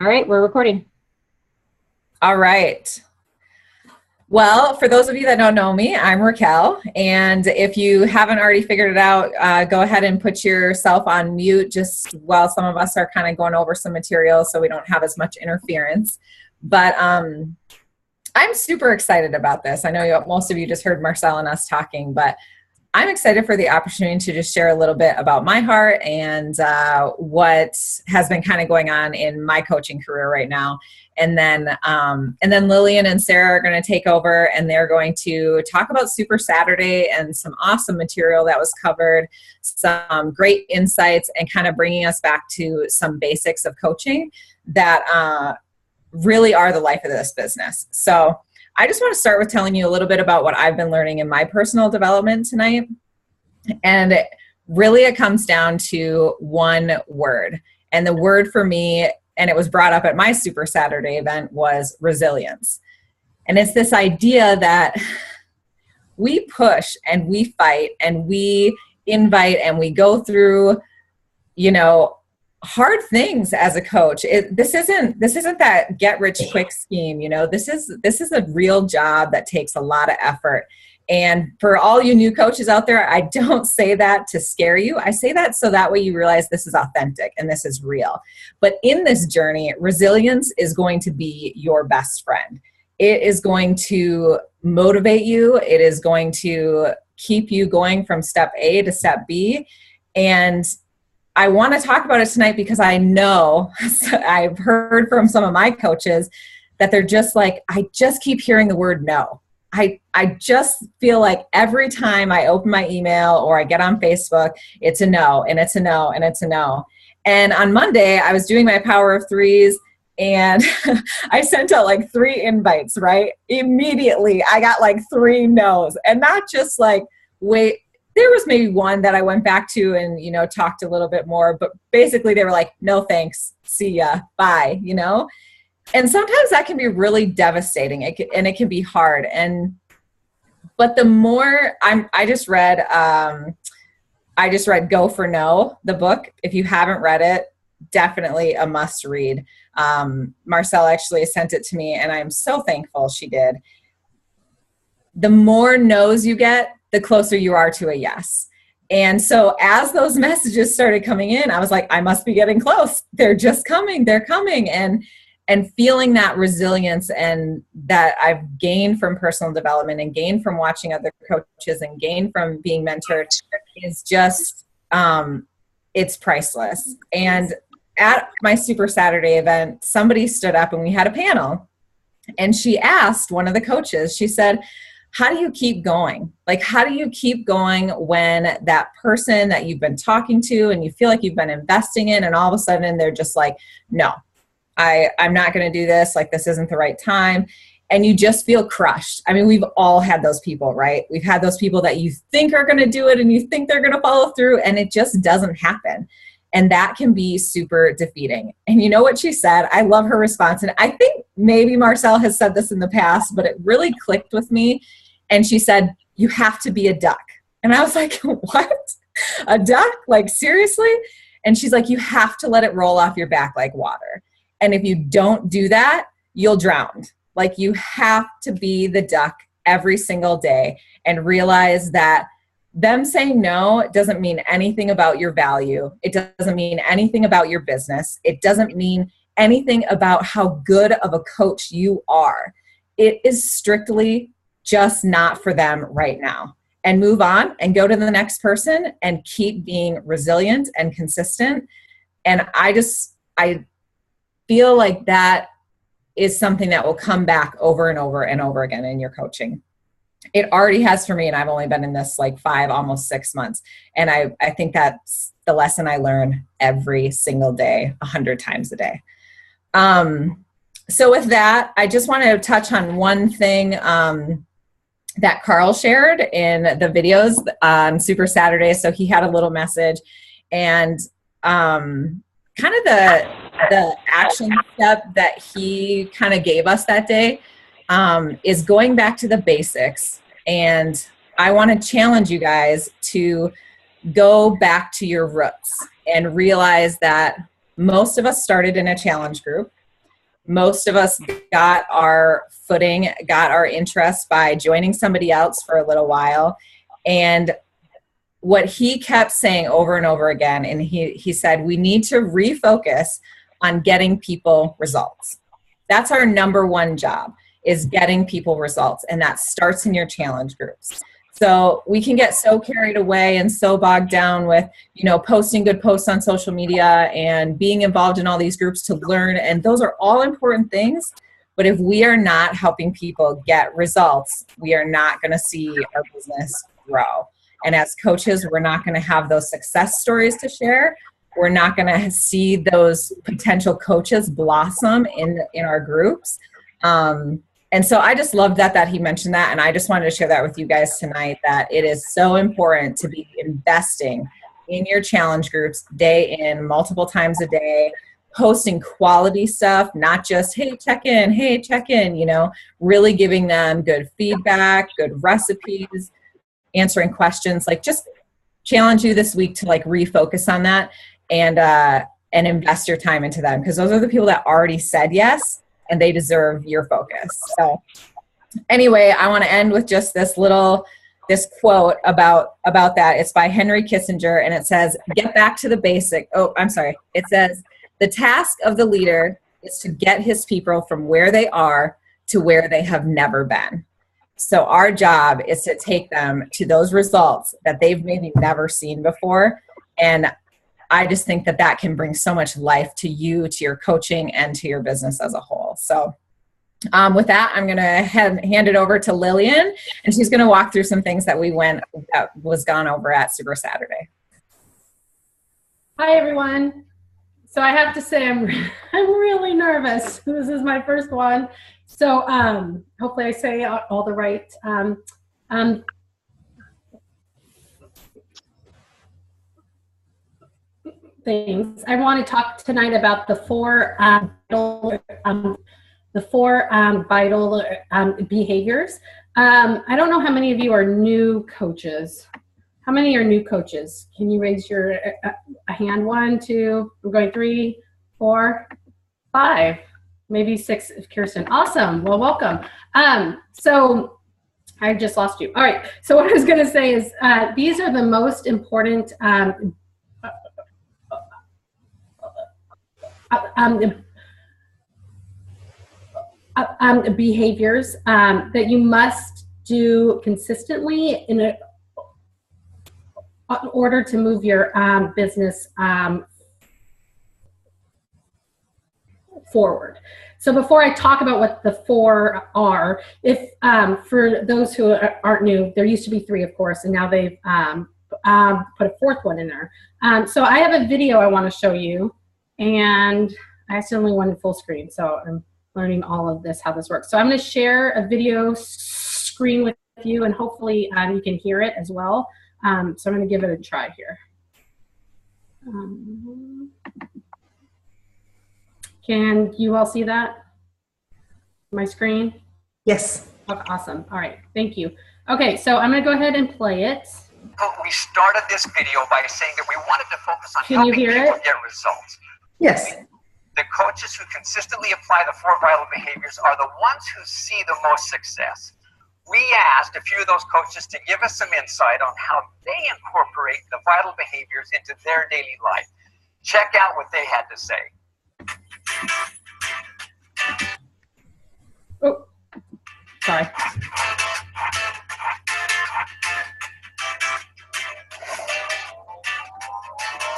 All right, we're recording. All right. Well, for those of you that don't know me, I'm Raquel. And if you haven't already figured it out, go ahead and put yourself on mute just while some of us are kind of going over some material so we don't have as much interference. But I'm super excited about this. I know most of you just heard Marcelle and us talking, but I'm excited for the opportunity to just share a little bit about my heart and what has been kind of going on in my coaching career right now. And then Lillian and Sarah are going to take over, and they're going to talk about Super Saturday and some awesome material that was covered, some great insights, and kind of bringing us back to some basics of coaching that really are the life of this business. So I just want to start with telling you a little bit about what I've been learning in my personal development tonight. And it comes down to one word. And the word for me, and it was brought up at my Super Saturday event, was resilience. And it's this idea that we push and we fight and we invite and we go through, hard things as a coach. This isn't that get rich quick scheme. This is a real job that takes a lot of effort. And for all you new coaches out there, I don't say that to scare you. I say that so that way you realize this is authentic and this is real. But in this journey, resilience is going to be your best friend. It is going to motivate you. It is going to keep you going from step A to step B. And I want to talk about it tonight because I know I've heard from some of my coaches that they're just like, I just keep hearing the word no. I just feel like every time I open my email or I get on Facebook, it's a no, and it's a no, and it's a no. And on Monday, I was doing my power of threes, and I sent out like 3 invites, right? Immediately, I got like 3 no's, and not just like, wait. There was maybe one that I went back to and, talked a little bit more, but basically they were like, no, thanks. See ya. Bye. And sometimes that can be really devastating, and it can be hard. But the more I just read Go for No, the book. If you haven't read it, definitely a must read. Marcelle actually sent it to me, and I'm so thankful she did. The more no's you get, the closer you are to a yes. And so as those messages started coming in, I was like, I must be getting close. They're just coming. They're coming. And feeling that resilience and that I've gained from personal development and gained from watching other coaches and gained from being mentored is just, it's priceless. And at my Super Saturday event, somebody stood up and we had a panel. And she asked one of the coaches, she said, how do you keep going? Like, how do you keep going when that person that you've been talking to and you feel like you've been investing in, and all of a sudden they're just like, no, I'm not going to do this. Like, this isn't the right time. And you just feel crushed. I mean, we've all had those people, right? We've had those people that you think are going to do it and you think they're going to follow through, and it just doesn't happen. And that can be super defeating. And you know what she said? I love her response. And I think maybe Marcelle has said this in the past, but it really clicked with me. And she said, you have to be a duck. And I was like, what? A duck? Like, seriously? And she's like, you have to let it roll off your back like water. And if you don't do that, you'll drown. Like, you have to be the duck every single day and realize that them saying no doesn't mean anything about your value. It doesn't mean anything about your business. It doesn't mean anything about how good of a coach you are. It is strictly just not for them right now. And move on and go to the next person and keep being resilient and consistent. And I feel like that is something that will come back over and over and over again in your coaching. It already has for me, and I've only been in this like 5, almost 6 months. And I think that's the lesson I learn every single day, 100 times a day. So with that, I just want to touch on one thing that Carl shared in the videos on Super Saturday. So he had a little message, and kind of the action step that he kind of gave us that day is going back to the basics. And I want to challenge you guys to go back to your roots and realize that most of us started in a challenge group. Most of us got our footing, got our interest by joining somebody else for a little while. And what he kept saying over and over again, and he said, we need to refocus on getting people results. That's our number one job, is getting people results. And that starts in your challenge groups. So we can get so carried away and so bogged down with, posting good posts on social media and being involved in all these groups to learn. And those are all important things. But if we are not helping people get results, we are not going to see our business grow. And as coaches, we're not going to have those success stories to share. We're not going to see those potential coaches blossom in our groups. And so I just loved that he mentioned that. And I just wanted to share that with you guys tonight, that it is so important to be investing in your challenge groups day in, multiple times a day, posting quality stuff, not just, hey, check in, really giving them good feedback, good recipes, answering questions. Like, just challenge you this week to refocus on that and invest your time into them, because those are the people that already said yes, and they deserve your focus. So anyway, I want to end with just this quote about that. It's by Henry Kissinger, and it says, get back to the basic. Oh, I'm sorry. It says, the task of the leader is to get his people from where they are to where they have never been. So our job is to take them to those results that they've maybe never seen before. And I just think that can bring so much life to you, to your coaching, and to your business as a whole. So with that, I'm going to hand it over to Lillian, and she's going to walk through some things that was gone over at Super Saturday. Hi, everyone. So I have to say, I'm really nervous. This is my first one. So hopefully I say all the right things. I want to talk tonight about the four vital behaviors. I don't know how many of you are new coaches. How many are new coaches? Can you raise your a hand? 1, 2, we're going 3, 4, 5, maybe 6 if Kirsten. Awesome. Well, welcome. So I just lost you. All right. So what I was going to say is these are the most important behaviors that you must do consistently in order to move your business forward. So before I talk about what the 4 are, if for those who aren't new, there used to be 3, of course, and now they've put a 4th one in there. So I have a video I want to show you, and I accidentally went in full screen, so I'm learning all of this, how this works. So I'm going to share a video screen with you, and hopefully you can hear it as well. So I'm going to give it a try here. Can you all see that? My screen? Yes. Okay, awesome. All right. Thank you. Okay, so I'm going to go ahead and play it. We started this video by saying that we wanted to focus on helping people get results. Yes. The coaches who consistently apply the 4 vital behaviors are the ones who see the most success. We asked a few of those coaches to give us some insight on how they incorporate the vital behaviors into their daily life. Check out what they had to say. Oh, sorry.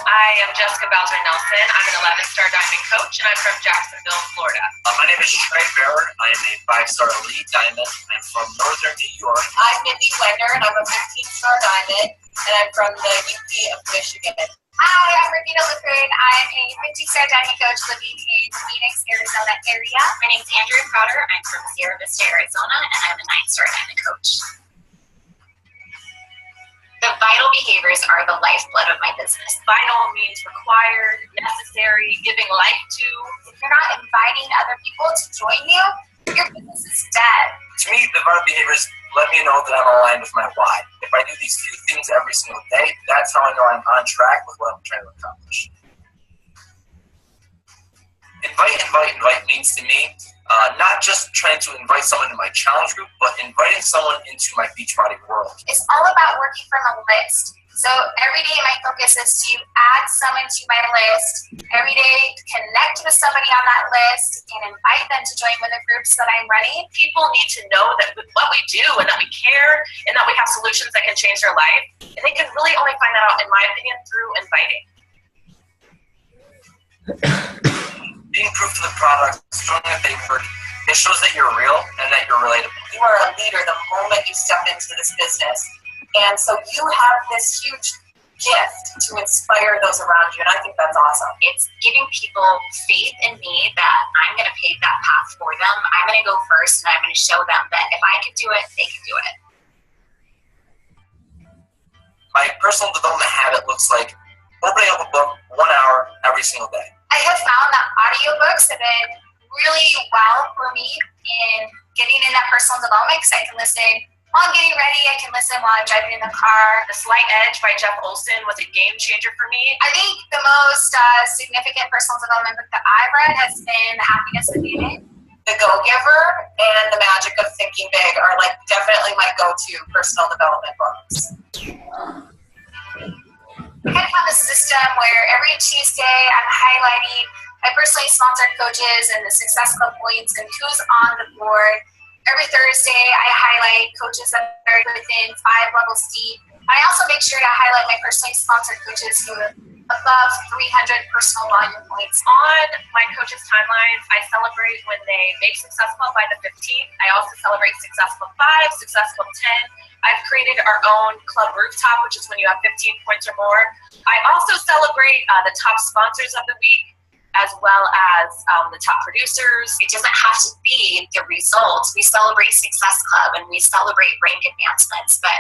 I am Jessica Bowser-Nelson. I'm an 11-star diamond coach, and I'm from Jacksonville, Florida. My name is Trey Barrett. I am a 5-star elite diamond. I'm from Northern New York. I'm Mindy Wender, and I'm a 15-star diamond, and I'm from the UP of Michigan. Hi, I'm Regina Lefern. I'm a 15-star diamond coach living in Phoenix, Arizona area. My name's Andrea Crowder. I'm from Sierra Vista, Arizona, and I'm a 9-star diamond coach. The vital behaviors are the lifeblood of my business. Vital means required, necessary, giving life to. If you're not inviting other people to join you, your business is dead. To me, the vital behaviors let me know that I'm aligned with my why. If I do these few things every single day, that's how I know I'm on track with what I'm trying to accomplish. Invite means to me not just trying to invite someone to my challenge group, but inviting someone into my Beachbody world. It's all about working from a list. So every day my focus is to add someone to my list. Every day connect with somebody on that list and invite them to join one of the groups that I'm running. People need to know that with what we do and that we care and that we have solutions that can change their life. And they can really only find that out, in my opinion, through inviting. Being proof to the product, showing that they work, it shows that you're real and that you're relatable. You are a leader the moment you step into this business. And so you have this huge gift to inspire those around you, and I think that's awesome. It's giving people faith in me that I'm going to pave that path for them. I'm going to go first, and I'm going to show them that if I can do it, they can do it. My personal development habit looks like opening up a book 1 hour every single day. I have found that audiobooks have been really well for me in getting in that personal development because I can listen while I'm getting ready, I can listen while I'm driving in the car. The Slight Edge by Jeff Olson was a game changer for me. I think the most significant personal development book that I've read has been The Happiness Within. The Go-Giver and The Magic of Thinking Big are like definitely my go-to personal development books. I kind of have a system where every Tuesday I'm highlighting my personally sponsored coaches and the Success Club points and who's on the board. Every Thursday, I highlight coaches that are within 5 levels deep. I also make sure to highlight my personally sponsored coaches who are above 300 personal volume points. On my coaches' timelines, I celebrate when they make Success Club by the 15th. I also celebrate Success Club 5, Success Club 10. I've created our own Club Rooftop, which is when you have 15 points or more. I also celebrate the top sponsors of the week, as well as the top producers. It doesn't have to be the results. We celebrate Success Club and we celebrate rank advancements, but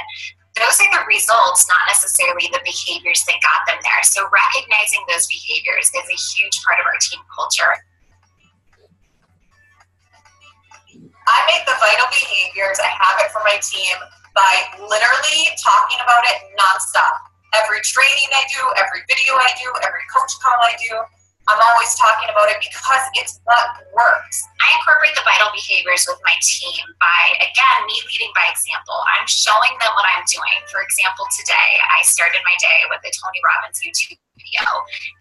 those are the results, not necessarily the behaviors that got them there. So recognizing those behaviors is a huge part of our team culture. I make the vital behaviors, I have it for my team by literally talking about it nonstop. Every training I do, every video I do, every coach call I do, I'm always talking about it because it's what works. I incorporate the vital behaviors with my team by, again, me leading by example. I'm showing them what I'm doing. For example, today, I started my day with a Tony Robbins YouTube video.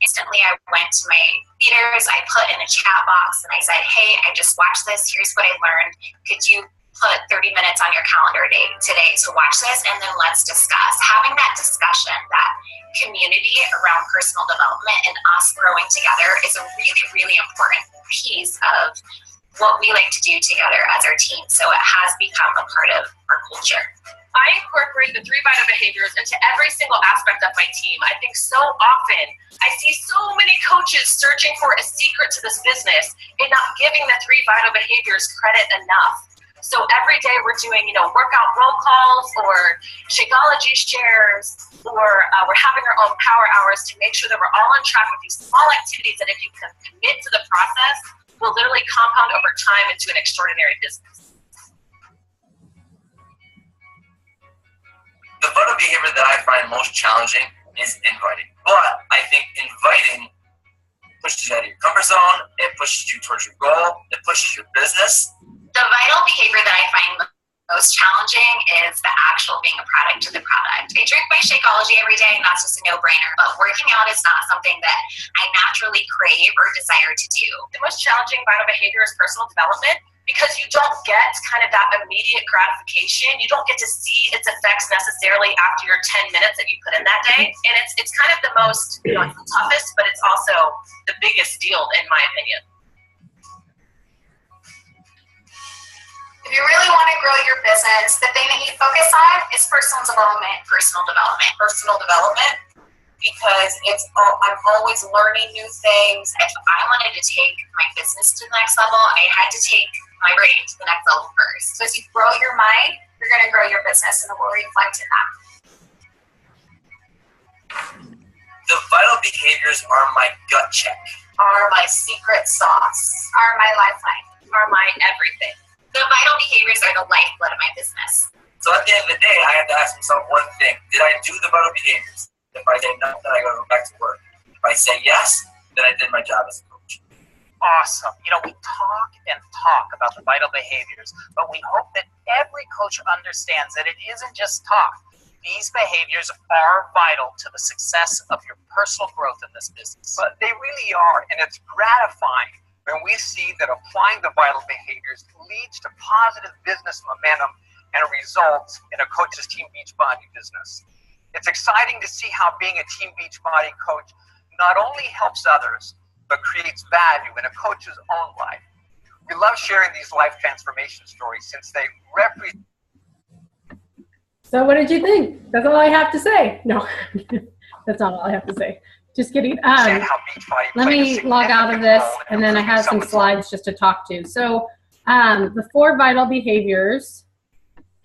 Instantly, I went to my leaders, I put in a chat box, and I said, hey, I just watched this. Here's what I learned. Could you put 30 minutes on your calendar today to watch this, and then let's discuss. Having that discussion, that community around personal development and us growing together is a really, really important piece of what we like to do together as our team. So it has become a part of our culture. I incorporate the 3 vital behaviors into every single aspect of my team. I think so often I see so many coaches searching for a secret to this business and not giving the 3 vital behaviors credit enough. So every day we're doing, workout roll calls or Shakeology shares, or we're having our own power hours to make sure that we're all on track with these small activities that if you can commit to the process, will literally compound over time into an extraordinary business. The vital behavior that I find most challenging is inviting. But I think inviting pushes you out of your comfort zone, it pushes you towards your goal, it pushes your business. The vital behavior that I find most challenging is the actual being a product to the product. I drink my Shakeology every day, and that's just a no-brainer. But working out is not something that I naturally crave or desire to do. The most challenging vital behavior is personal development because you don't get kind of that immediate gratification. You don't get to see its effects necessarily after your 10 minutes that you put in that day. And it's kind of the most, it's the toughest, but it's also the biggest deal in my opinion. If you really want to grow your business, the thing that you focus on is personal development. Personal development. Personal development, because I'm always learning new things. If I wanted to take my business to the next level, I had to take my brain to the next level first. So as you grow your mind, you're going to grow your business, and it will reflect in that. The vital behaviors are my gut check. Are my secret sauce. Are my lifeline. Are my everything. The vital behaviors are the lifeblood of my business. So at the end of the day, I have to ask myself one thing. Did I do the vital behaviors? If I say no, then I gotta go back to work. If I say yes, then I did my job as a coach. awesome. You know, we talk and talk about the vital behaviors, but we hope that every coach understands that it isn't just talk. These behaviors are vital to the success of your personal growth in this business. But they really are, and it's gratifying when we see that applying the vital behaviors leads to positive business momentum and results in a coach's Team Beachbody business. It's exciting to see how being a Team Beachbody coach not only helps others, but creates value in a coach's own life. We love sharing these life transformation stories since they represent. So what did you think? That's all I have to say. No, that's not all I have to say. Just kidding. Let me log out of this, and then I have some slides just to talk to. So the 4 vital behaviors.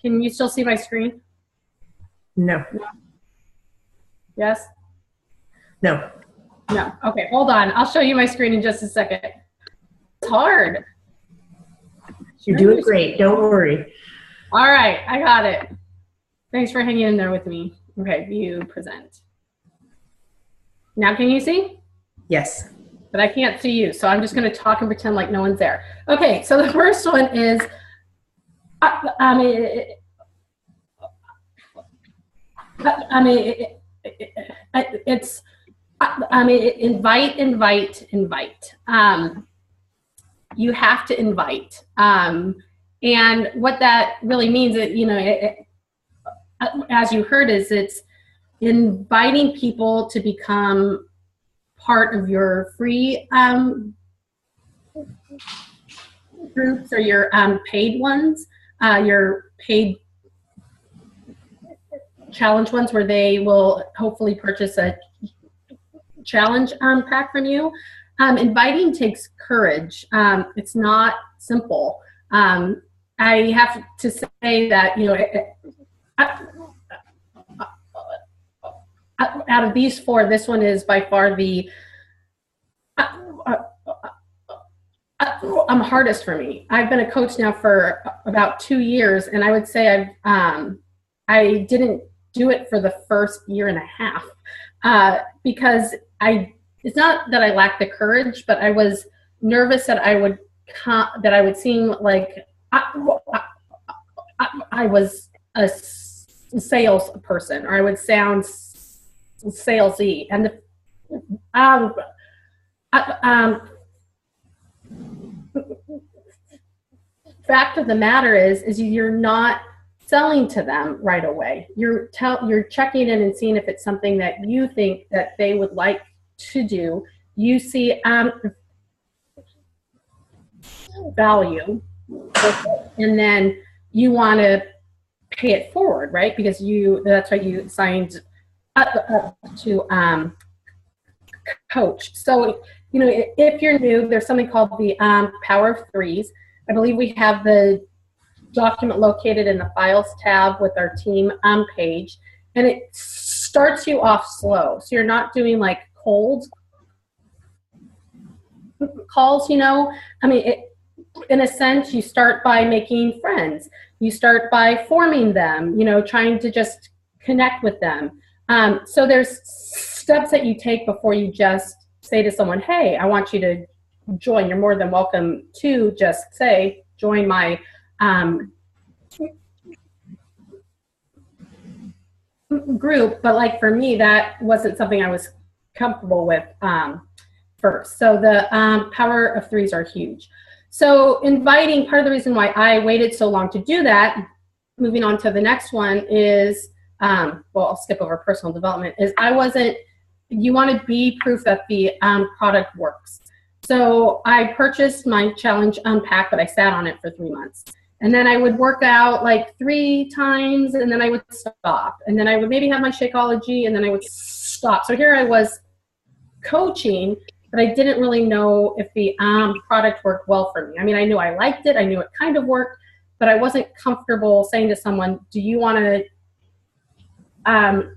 Can you still see my screen? No. Yes? No. No. Okay, hold on. I'll show you my screen in just a second. It's hard. You're doing great. Don't worry. All right, I got it. Thanks for hanging in there with me. Okay, view, present. Now can you see? Yes. But I can't see you, so I'm just going to talk and pretend like no one's there. Okay, so the first one is, invite. You have to invite. And what that really means, as you heard, is it's inviting people to become part of your free groups or your paid ones, your paid challenge ones where they will hopefully purchase a challenge pack from you. Inviting takes courage. It's not simple. I have to say that, out of these 4, this one is by far the hardest for me. I've been a coach now for about 2 years, and I would say I didn't do it for the first 1.5 years because it's not that I lacked the courage, but I was nervous that I would seem like I was a sales person, or I would sound salesy. And the fact of the matter is you're not selling to them right away. You're checking in and seeing if it's something that you think that they would like to do. You see value, and then you want to pay it forward, right? Because that's why you signed up to coach. So, if you're new, there's something called the Power of Threes. I believe we have the document located in the Files tab with our team page, and it starts you off slow. So you're not doing like cold calls, in a sense, you start by making friends. You start by forming them, trying to just connect with them. So there's steps that you take before you just say to someone, hey, I want you to join. You're more than welcome to just say, join my group. But like for me, that wasn't something I was comfortable with first. So the Power of Threes are huge. So inviting, part of the reason why I waited so long to do that, moving on to the next one is, well, I'll skip over personal development, is you want to be proof that the product works. So I purchased my challenge pack, but I sat on it for 3 months. And then I would work out like 3 times, and then I would stop. And then I would maybe have my Shakeology, and then I would stop. So here I was coaching, but I didn't really know if the product worked well for me. I mean, I knew I liked it. I knew it kind of worked, but I wasn't comfortable saying to someone, do you want to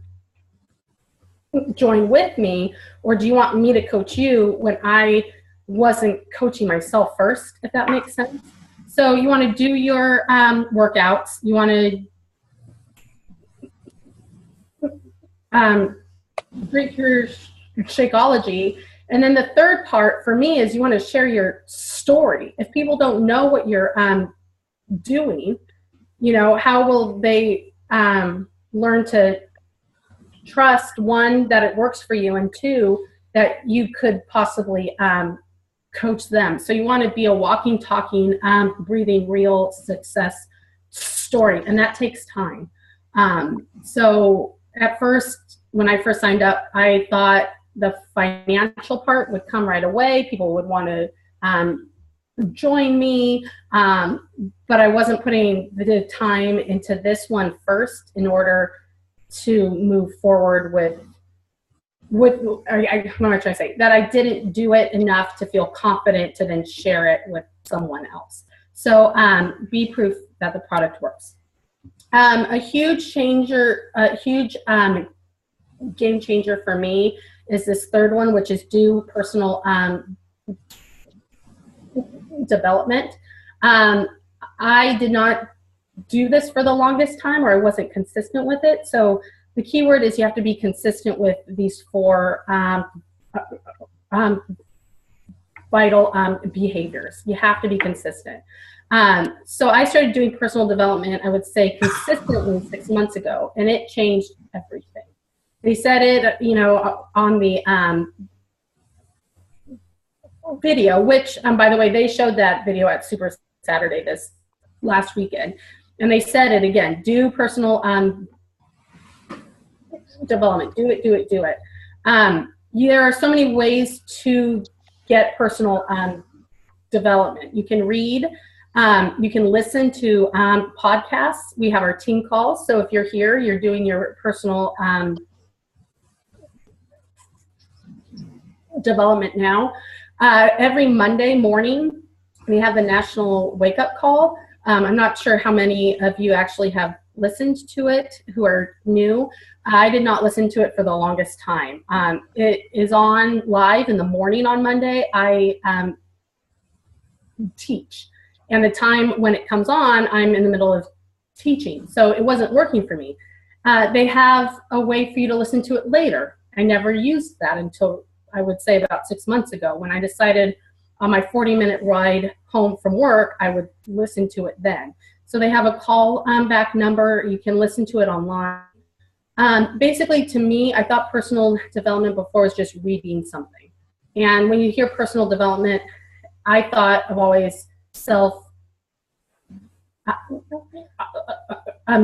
join with me, or do you want me to coach you when I wasn't coaching myself first, if that makes sense? So you want to do your workouts. You want to drink your Shakeology, And then the third part for me is you want to share your story. If people don't know what you're doing, you know, how will they learn to trust, one, that it works for you, and two, that you could possibly coach them. So you want to be a walking, talking, breathing, real success story, and that takes time. So at first, when I first signed up, I thought the financial part would come right away. People would want to join me, but I wasn't putting the time into this one first in order to move forward with what am I trying to say? That I didn't do it enough to feel confident to then share it with someone else. So be proof that the product works. A huge changer, a huge game changer for me is this third one, which is do personal development. I did not do this for the longest time, or I wasn't consistent with it. So the key word is you have to be consistent with these 4 vital behaviors. You have to be consistent. So I started doing personal development, I would say, consistently 6 months ago, and it changed everything. They said it, you know, on the video, which, by the way, they showed that video at Super Saturday this last weekend. And they said it again, do personal development, do it, do it, do it. There are so many ways to get personal development. You can read, you can listen to podcasts. We have our team calls. So if you're here, you're doing your personal development now. Every Monday morning, we have the National Wake Up Call. I'm not sure how many of you actually have listened to it who are new. I did not listen to it for the longest time. It is on live in the morning on Monday. I teach. And the time when it comes on, I'm in the middle of teaching. So it wasn't working for me. They have a way for you to listen to it later. I never used that until, I would say, about 6 months ago, when I decided on my 40-minute ride home from work, I would listen to it then. So they have a call back number. You can listen to it online. Basically, to me, I thought personal development before was just reading something. And when you hear personal development, I thought of always self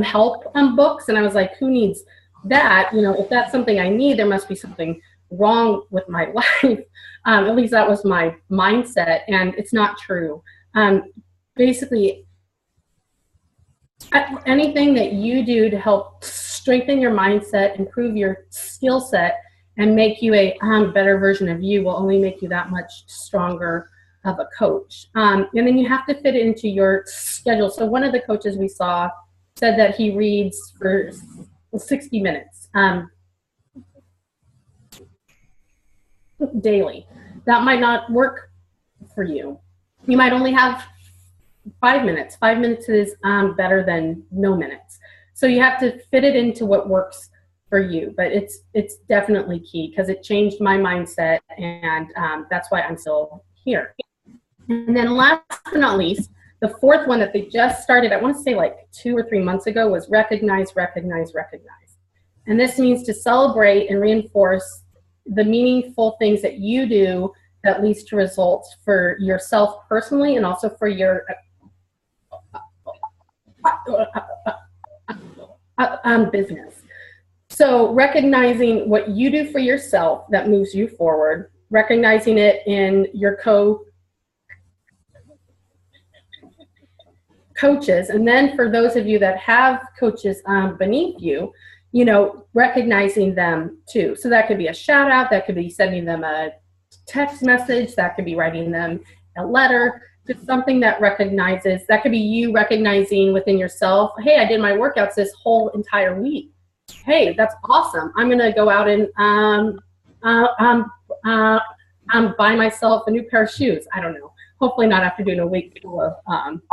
help books, and I was like, who needs that? You know, if that's something I need, there must be something wrong with my life. At least that was my mindset, and it's not true. Basically, anything that you do to help strengthen your mindset, improve your skill set, and make you a better version of you will only make you that much stronger of a coach. And then you have to fit it into your schedule. So one of the coaches we saw said that he reads for 60 minutes daily. That might not work for you. You might only have 5 minutes. 5 minutes is better than no minutes. So you have to fit it into what works for you. But it's definitely key, because it changed my mindset, and that's why I'm still here. And then last but not least, the fourth one that they just started, I want to say like 2 or 3 months ago, was recognize, recognize, recognize. And this means to celebrate and reinforce the meaningful things that you do that leads to results for yourself personally, and also for your business. So recognizing what you do for yourself that moves you forward, recognizing it in your coaches, and then for those of you that have coaches beneath you, you know, recognizing them too. So that could be a shout out, that could be sending them a text message, that could be writing them a letter, just something that recognizes. That could be you recognizing within yourself, hey, I did my workouts this whole entire week. Hey, that's awesome. I'm gonna go out and buy myself a new pair of shoes. I don't know. Hopefully not after doing a week full of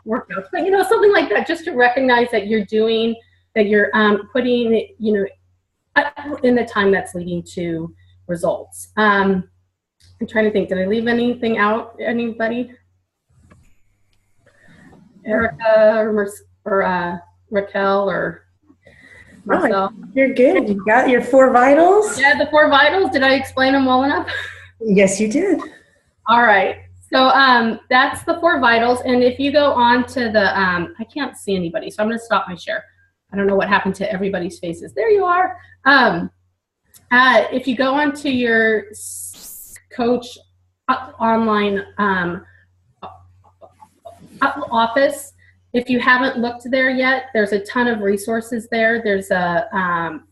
workouts, but you know, something like that, just to recognize that you're doing, that you're putting, you know, in the time that's leading to results. And I'm trying to think. Did I leave anything out? Anybody? Erica or Raquel or Marcelle? Oh, you're good. You got your 4 vitals? Yeah, the 4 vitals. Did I explain them well enough? Yes, you did. All right. So that's the 4 vitals. And if you go on to the, I can't see anybody, so I'm going to stop my share. I don't know what happened to everybody's faces. There you are. If you go onto your coach online office, if you haven't looked there yet, there's a ton of resources there. There's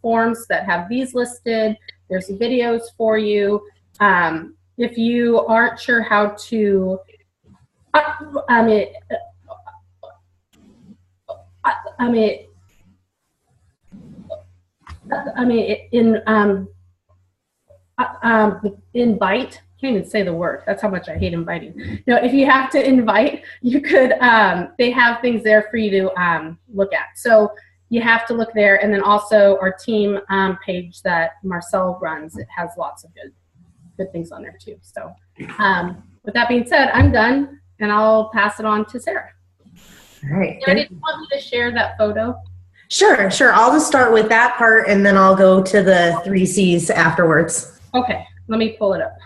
forms that have these listed. There's videos for you. If you aren't sure how to, invite. Can't even say the word. That's how much I hate inviting. No, if you have to invite, you could. They have things there for you to look at. So you have to look there, and then also our team page that Marcelle runs. It has lots of good things on there too. So with that being said, I'm done, and I'll pass it on to Sarah. All right. Sarah, did you want me to share that photo? Sure. I'll just start with that part, and then I'll go to the 3 C's afterwards. Okay, let me pull it up.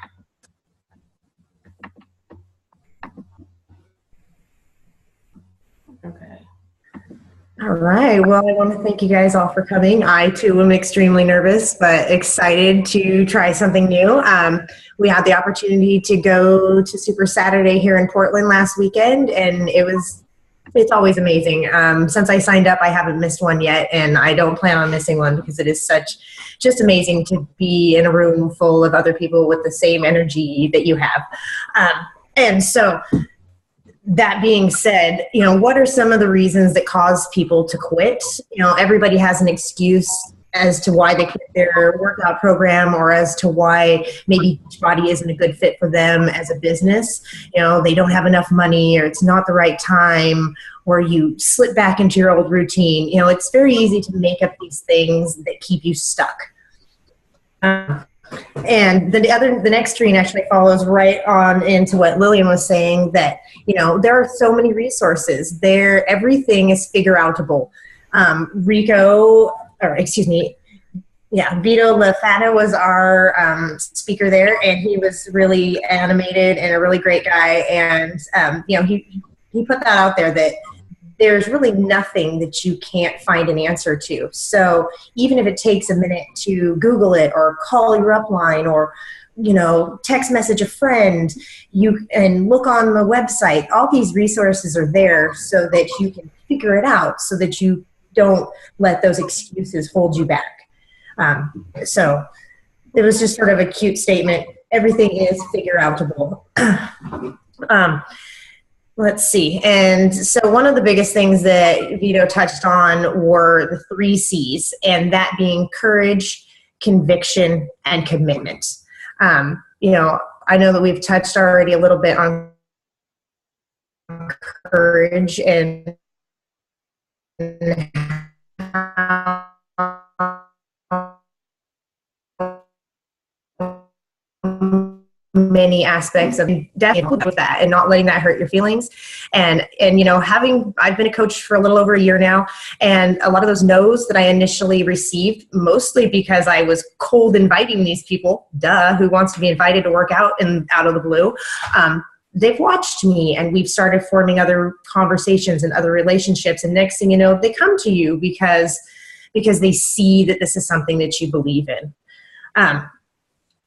Okay. All right. Well, I want to thank you guys all for coming. I, too, am extremely nervous, but excited to try something new. We had the opportunity to go to Super Saturday here in Portland last weekend, and it's always amazing. Since I signed up, I haven't missed one yet, and I don't plan on missing one because it is just amazing to be in a room full of other people with the same energy that you have. And so that being said, what are some of the reasons that cause people to quit? Everybody has an excuse as to why they quit their workout program, or as to why maybe Beachbody isn't a good fit for them as a business. They don't have enough money, or it's not the right time, or you slip back into your old routine. It's very easy to make up these things that keep you stuck. And the next screen actually follows right on into what Lillian was saying, that, there are so many resources there. Everything is figure-outable. Vito Lafana was our speaker there, and he was really animated and a really great guy. And, he put that out there, that there's really nothing that you can't find an answer to. So even if it takes a minute to Google it, or call your upline, or text message a friend, and look on the website, all these resources are there so that you can figure it out, so that you don't let those excuses hold you back. So it was just sort of a cute statement. Everything is figure-outable. Let's see. And so one of the biggest things that Vito touched on were the 3 C's, and that being courage, conviction, and commitment. I know that we've touched already a little bit on courage and many aspects of definitely with that, and not letting that hurt your feelings. And I've been a coach for a little over a year now, and a lot of those no's that I initially received, mostly because I was cold inviting these people, who wants to be invited to work out and out of the blue, they've watched me, and we've started forming other conversations and other relationships. And next thing you know, they come to you because they see that this is something that you believe in.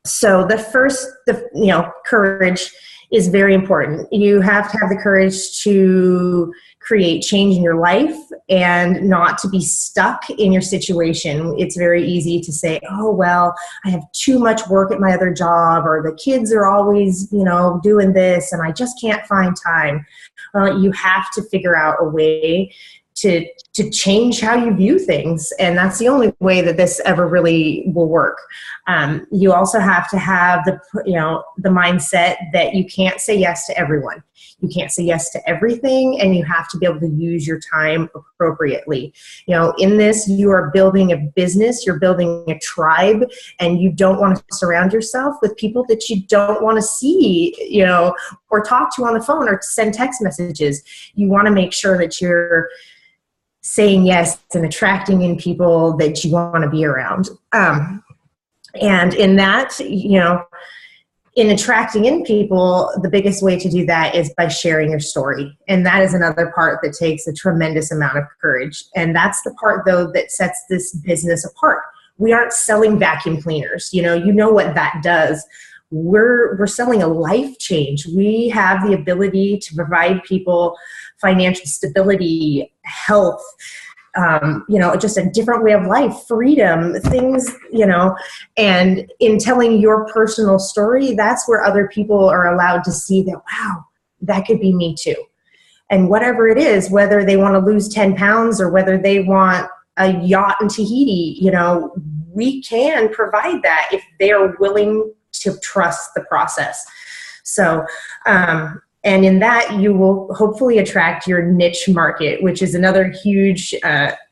So courage is very important. You have to have the courage to create change in your life and not to be stuck in your situation. It's very easy to say, oh, well, I have too much work at my other job, or the kids are always, doing this, and I just can't find time. Well, you have to figure out a way to change how you view things. And that's the only way that this ever really will work. You also have to have the mindset that you can't say yes to everyone. You can't say yes to everything, and you have to be able to use your time appropriately. You know, in this, you are building a business, you're building a tribe, and you don't want to surround yourself with people that you don't want to see, you know, or talk to on the phone or send text messages. You want to make sure that you're saying yes and attracting in people that you want to be around. And in that, you know, in attracting in people, the biggest way to do that is by sharing your story. And that is another part that takes a tremendous amount of courage. And that's the part, though, that sets this business apart. We aren't selling vacuum cleaners. You know what that does. We're selling a life change. We have the ability to provide people financial stability, health, you know, just a different way of life, freedom, things, you know, and in telling your personal story, that's where other people are allowed to see that, wow, that could be me too. And whatever it is, whether they want to lose 10 pounds or whether they want a yacht in Tahiti, you know, we can provide that if they're willing to trust the process. So, and in that, you will hopefully attract your niche market, which is another huge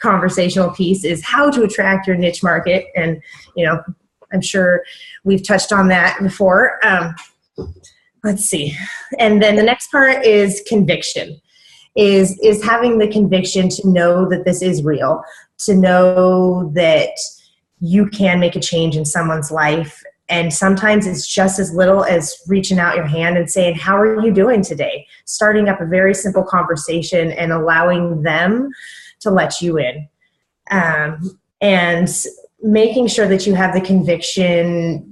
conversational piece, is how to attract your niche market. And, you know, I'm sure we've touched on that before. Let's see. And then the next part is conviction, is having the conviction to know that this is real, to know that you can make a change in someone's life. And sometimes it's just as little as reaching out your hand and saying, how are you doing today? Starting up a very simple conversation and allowing them to let you in. And making sure that you have the conviction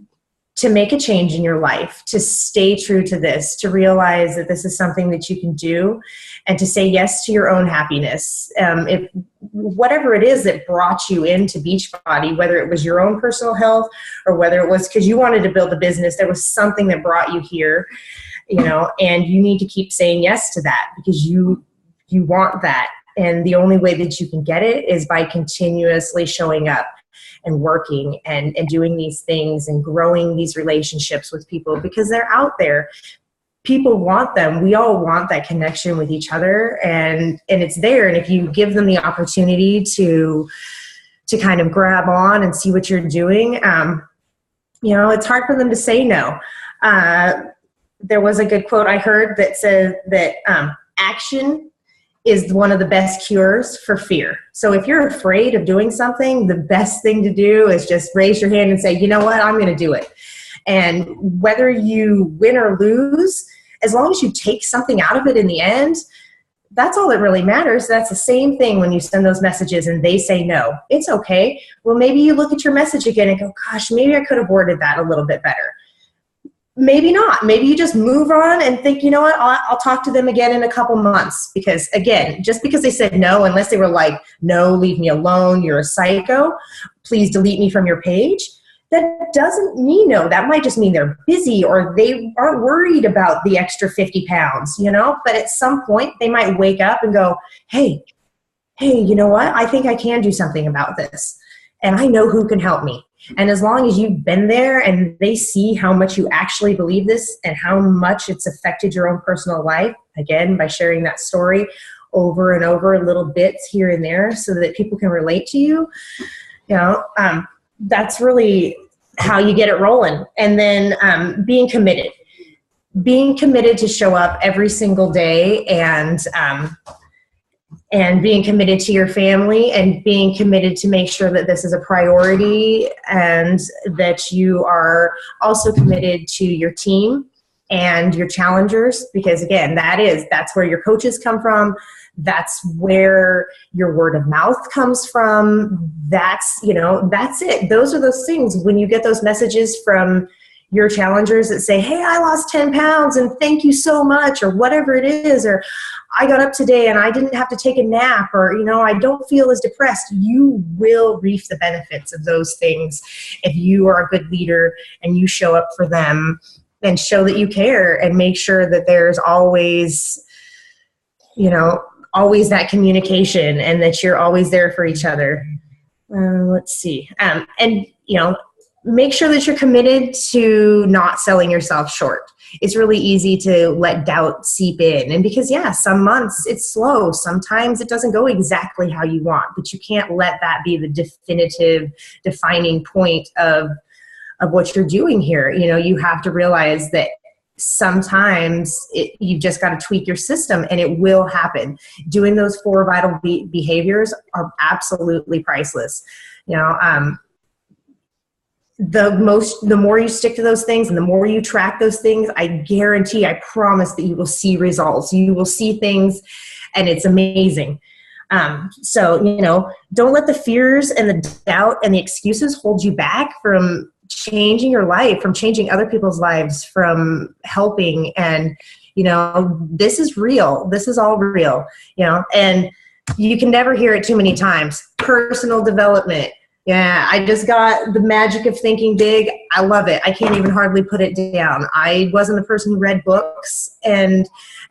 to make a change in your life, to stay true to this, to realize that this is something that you can do, and to say yes to your own happiness. If whatever it is that brought you into Beachbody, whether it was your own personal health or whether it was because you wanted to build a business, there was something that brought you here, you know, and you need to keep saying yes to that because you want that. And the only way that you can get it is by continuously showing up and working and doing these things and growing these relationships with people, because they're out there. People want them. We all want that connection with each other, and it's there. And if you give them the opportunity to kind of grab on and see what you're doing, you know, it's hard for them to say no. There was a good quote I heard that said that action is one of the best cures for fear. So if you're afraid of doing something, the best thing to do is just raise your hand and say, you know what, I'm going to do it. And whether you win or lose, as long as you take something out of it in the end, that's all that really matters. That's the same thing when you send those messages and they say no. It's okay. Well, maybe you look at your message again and go, gosh, maybe I could have worded that a little bit better. Maybe not. Maybe you just move on and think, you know what, I'll talk to them again in a couple months. Because again, just because they said no, unless they were like, no, leave me alone, you're a psycho, please delete me from your page, that doesn't mean no. That might just mean they're busy or they aren't worried about the extra 50 pounds, you know. But at some point they might wake up and go, hey, you know what, I think I can do something about this. And I know who can help me. And as long as you've been there and they see how much you actually believe this and how much it's affected your own personal life, again, by sharing that story over and over, little bits here and there so that people can relate to you, you know, that's really how you get it rolling. And then being committed to show up every single day and being committed to your family and being committed to make sure that this is a priority and that you are also committed to your team and your challengers, because again, that's where your coaches come from. That's where your word of mouth comes from. That's it. Those are those things. When you get those messages from your challengers that say, hey, I lost 10 pounds and thank you so much, or whatever it is, or I got up today and I didn't have to take a nap, or, you know, I don't feel as depressed. You will reap the benefits of those things if you are a good leader and you show up for them and show that you care and make sure that there's always, you know, always that communication and that you're always there for each other. Let's see. And, you know, make sure that you're committed to not selling yourself short. It's really easy to let doubt seep in. And because, some months it's slow. Sometimes it doesn't go exactly how you want, but you can't let that be the definitive defining point of what you're doing here. You have to realize that sometimes you've just got to tweak your system, and it will happen. Doing those 4 vital behaviors are absolutely priceless. The more you stick to those things and the more you track those things, I promise that you will see results. You will see things, and it's amazing. So, don't let the fears and the doubt and the excuses hold you back from changing your life, from changing other people's lives, from helping. And, this is real. This is all real, and you can never hear it too many times. Personal development. Yeah, I just got the magic of thinking big. I love it. I can't even hardly put it down. I wasn't the person who read books, and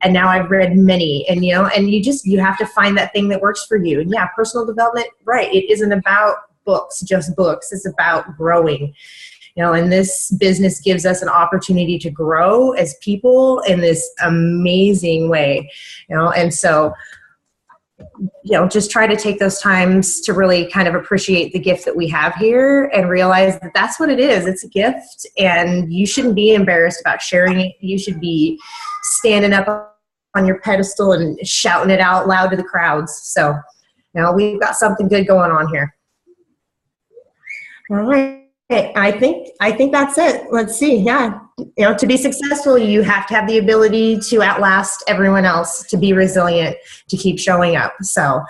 now I've read many. And you have to find that thing that works for you. And personal development, right? It isn't about books, just books. It's about growing. And this business gives us an opportunity to grow as people in this amazing way. And so, just try to take those times to really kind of appreciate the gift that we have here and realize that that's what it is. It's a gift, and you shouldn't be embarrassed about sharing it. You should be standing up on your pedestal and shouting it out loud to the crowds. So, we've got something good going on here. All right. I think that's it. Let's see. Yeah. To be successful, you have to have the ability to outlast everyone else, to be resilient, to keep showing up. So,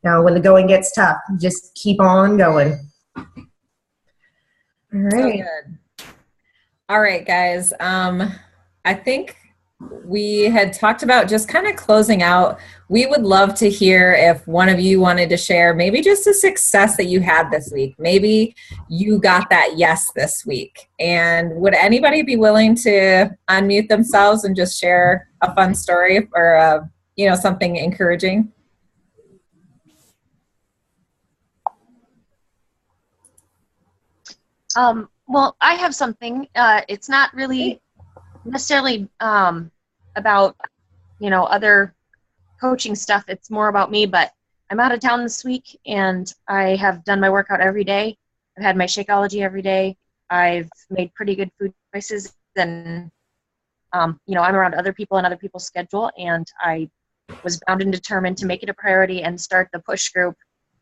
when the going gets tough, just keep on going. All right. So good. All right, guys. I think we had talked about just kind of closing out. We would love to hear if one of you wanted to share maybe just a success that you had this week. Maybe you got that yes this week. And would anybody be willing to unmute themselves and just share a fun story or something encouraging? Well, I have something. It's not really necessarily about other coaching stuff. It's more about me, but I'm out of town this week, and I have done my workout every day. I've had my Shakeology every day. I've made pretty good food choices, and I'm around other people and other people's schedule, and I was bound and determined to make it a priority and start the push group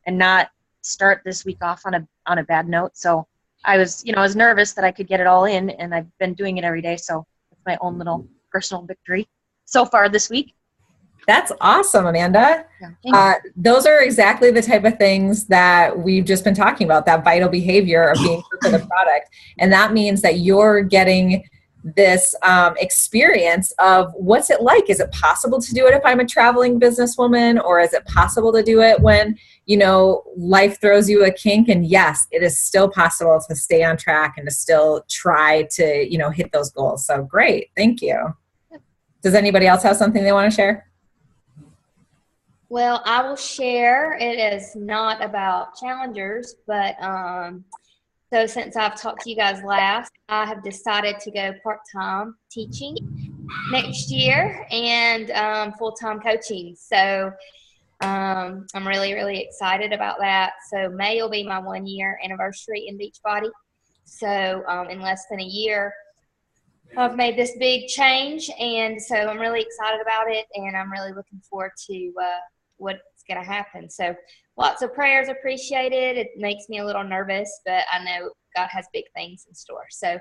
and not start this week off on a bad note. So I was nervous that I could get it all in, and I've been doing it every day. So it's my own little personal victory so far this week. That's awesome, Amanda. Yeah, those are exactly the type of things that we've just been talking about, that vital behavior of being true to the product. And that means that you're getting this experience of what's it like? Is it possible to do it if I'm a traveling businesswoman, or is it possible to do it when, life throws you a kink? And yes, it is still possible to stay on track and to still try to, hit those goals. So great. Thank you. Does anybody else have something they want to share? Well, I will share. It is not about challengers, but so since I've talked to you guys last, I have decided to go part-time teaching next year and full-time coaching. So I'm really, really excited about that. So May will be my 1-year anniversary in Beachbody. So in less than a year, I've made this big change, and so I'm really excited about it, and I'm really looking forward to what's going to happen. So lots of prayers appreciated. It makes me a little nervous, but I know God has big things in store. So,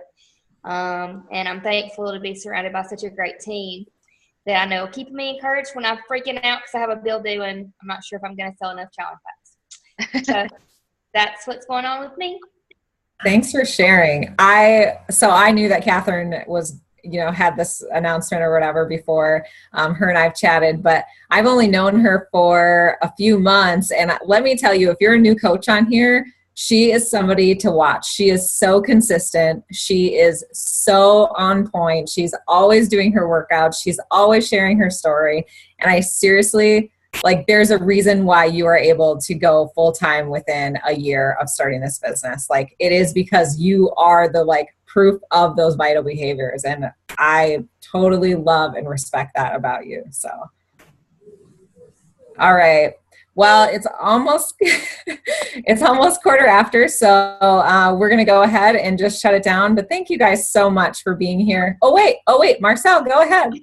and I'm thankful to be surrounded by such a great team that I know keeping me encouraged when I'm freaking out because I have a bill due and I'm not sure if I'm going to sell enough challenge packs. So that's what's going on with me. Thanks for sharing. So I knew that Catherine was, had this announcement or whatever before her and I've chatted, but I've only known her for a few months. And let me tell you, if you're a new coach on here, she is somebody to watch. She is so consistent. She is so on point. She's always doing her workouts. She's always sharing her story. And I seriously, like there's a reason why you are able to go full-time within a year of starting this business. Like it is because you are the like proof of those vital behaviors. And I totally love and respect that about you. So, all right. Well, it's almost it's almost 1:15, so we're gonna go ahead and just shut it down. But thank you guys so much for being here. Oh wait, Marcelle, go ahead.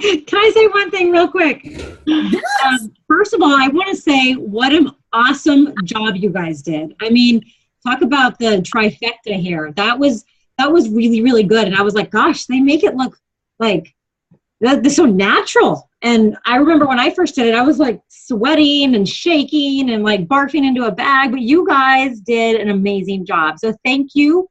Can I say one thing real quick? Yes. First of all, I want to say what an awesome job you guys did. I mean, talk about the trifecta here. That was really, really good. And I was like, gosh, they make it look like they're so natural. And I remember when I first did it, I was like sweating and shaking and like barfing into a bag, but you guys did an amazing job. So thank you.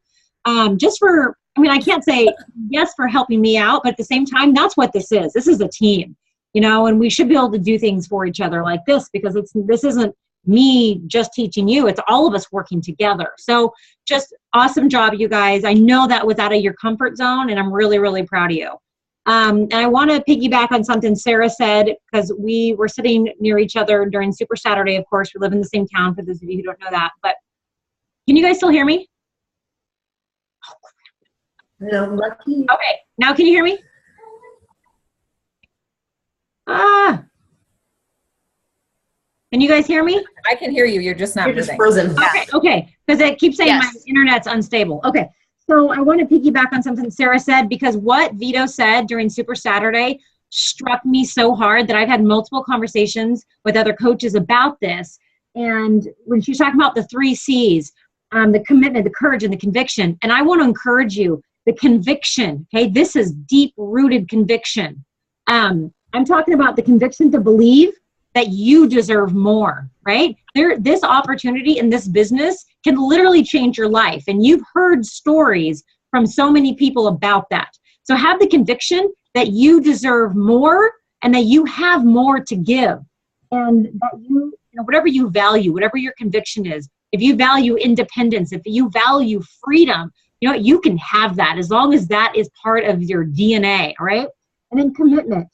Just for, I mean, I can't say yes for helping me out, but at the same time, that's what this is. This is a team, you know, and we should be able to do things for each other like this, because this isn't me just teaching you, it's all of us working together. So just awesome job, you guys. I know that was out of your comfort zone, and I'm really, really proud of you. And I want to piggyback on something Sarah said, because we were sitting near each other during Super Saturday. Of course, we live in the same town, for those of you who don't know that. But can you guys still hear me? No, lucky. Okay, now can you hear me? Can you guys hear me? I can hear you. You're just not You're moving. just frozen. Okay, because it keeps saying my internet's unstable. Okay, so I want to piggyback on something Sarah said, because what Vito said during Super Saturday struck me so hard that I've had multiple conversations with other coaches about this. And when she's talking about the 3 C's, the commitment, the courage, and the conviction, and I want to encourage you, the conviction, okay? This is deep-rooted conviction. I'm talking about the conviction to believe that you deserve more, right? This opportunity in this business can literally change your life. And you've heard stories from so many people about that. So have the conviction that you deserve more and that you have more to give. And that you know, whatever you value, whatever your conviction is, if you value independence, if you value freedom, you know, you can have that as long as that is part of your DNA, all right? And then commitment.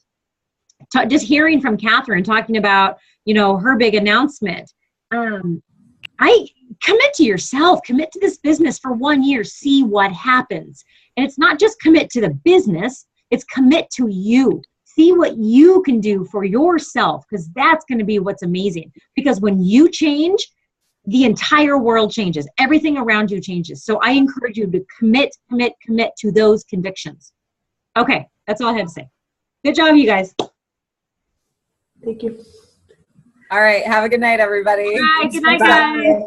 Just hearing from Catherine talking about, you know, her big announcement. I commit to yourself, commit to this business for 1 year, see what happens. And it's not just commit to the business, it's commit to you. See what you can do for yourself, because that's going to be what's amazing. Because when you change, the entire world changes. Everything around you changes. So I encourage you to commit to those convictions. Okay, that's all I have to say. Good job, you guys. Thank you. All right. Have a good night, everybody. All right, good night, guys.